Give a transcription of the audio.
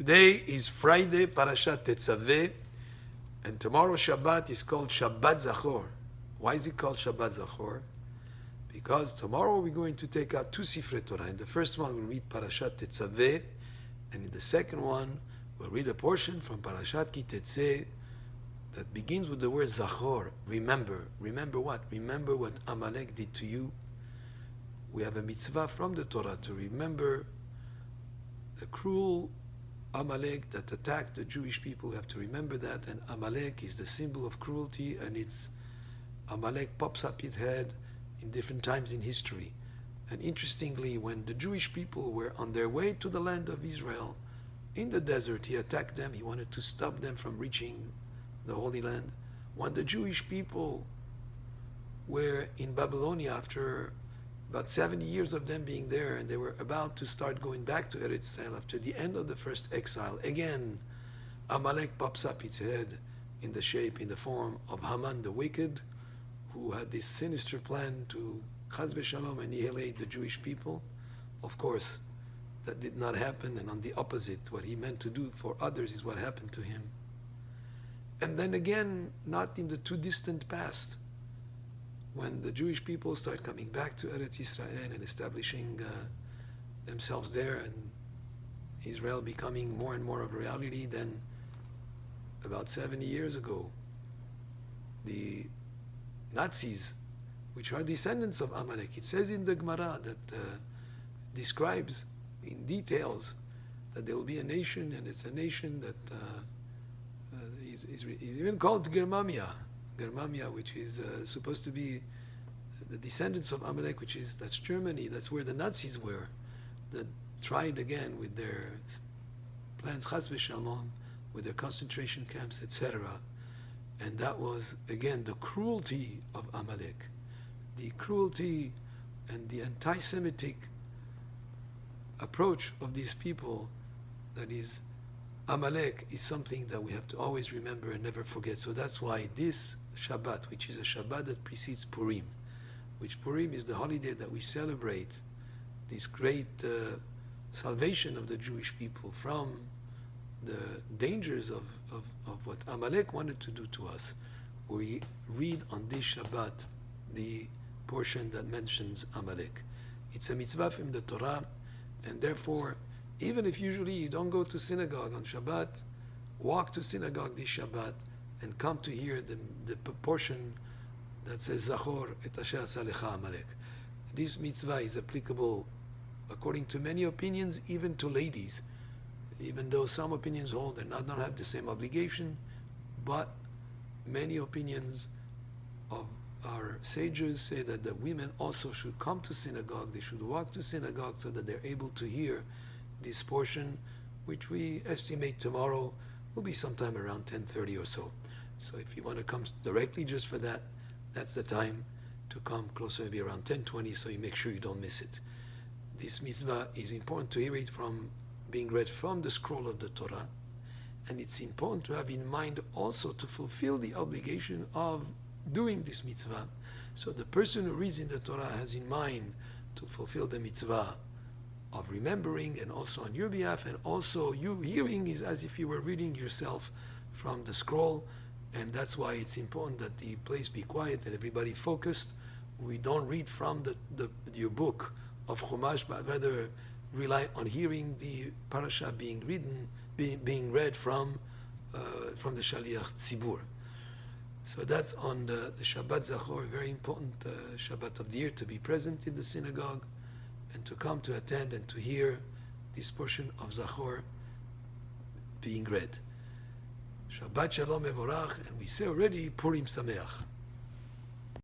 Today is Friday, Parashat Tetzave, and tomorrow Shabbat is called Shabbat Zakhor. Why is it called Shabbat Zakhor? Because tomorrow we're going to take out two Sifrei Torah. In the first one we'll read Parashat Tetzave, and in the second one we'll read a portion from Parashat Ki Tetzeh that begins with the word Zachor. Remember. Remember what? Remember what Amalek did to you. We have a mitzvah from the Torah to remember the cruel Amalek that attacked the Jewish people. We have to remember that, and Amalek is the symbol of cruelty, and Amalek pops up its head in different times in history. And interestingly, when the Jewish people were on their way to the land of Israel, in the desert, he attacked them. He wanted to stop them from reaching the Holy Land. When the Jewish people were in Babylonia after about 70 years of them being there, and they were about to start going back to Eretz Israel after the end of the first exile, again, Amalek pops up its head in the form of Haman the wicked, who had this sinister plan to Chas v'Shalom annihilate the Jewish people. Of course, that did not happen, and on the opposite, what he meant to do for others is what happened to him. And then again, not in the too distant past, when the Jewish people start coming back to Eretz Israel and establishing themselves there, and Israel becoming more and more of a reality, then about 70 years ago, the Nazis, which are descendants of Amalek, it says in the Gemara that describes in details that there will be a nation, and it's a nation that is even called Germania, which is supposed to be the descendants of Amalek, that's Germany. That's where the Nazis were, that tried again with their plans, Chas v'Shalom, with their concentration camps, etc. And that was, again, the cruelty of Amalek. The cruelty and the anti-Semitic approach of these people, that is, Amalek, is something that we have to always remember and never forget. So that's why this Shabbat, which is a Shabbat that precedes Purim, which Purim is the holiday that we celebrate this great salvation of the Jewish people from the dangers of what Amalek wanted to do to us. We read on this Shabbat the portion that mentions Amalek. It's a mitzvah from the Torah, and therefore, even if usually you don't go to synagogue on Shabbat, walk to synagogue this Shabbat and come to hear the portion that says Zachor et asher asa lecha Amalek. This mitzvah is applicable, according to many opinions, even to ladies, even though some opinions hold they not have the same obligation, but many opinions of our sages say that the women also should come to synagogue, they should walk to synagogue so that they're able to hear this portion, which we estimate tomorrow will be sometime around 10:30 or so. So if you want to come directly just for that, that's the time to come closer, maybe around 10:20, so you make sure you don't miss it. This mitzvah is important to hear it from being read from the scroll of the Torah, and it's important to have in mind also to fulfill the obligation of doing this mitzvah. So the person who reads in the Torah has in mind to fulfill the mitzvah of remembering, and also on your behalf, and also you hearing is as if you were reading yourself from the scroll, and that's why it's important that the place be quiet and everybody focused. We don't read from your book of Chumash, but rather rely on hearing the parasha being read from the Shaliach Tzibur. So that's on the Shabbat Zakhor, a very important Shabbat of the year, to be present in the synagogue and to come to attend and to hear this portion of Zachor being read. Shabbat Shalom Mevorach, and we say already Purim Sameach.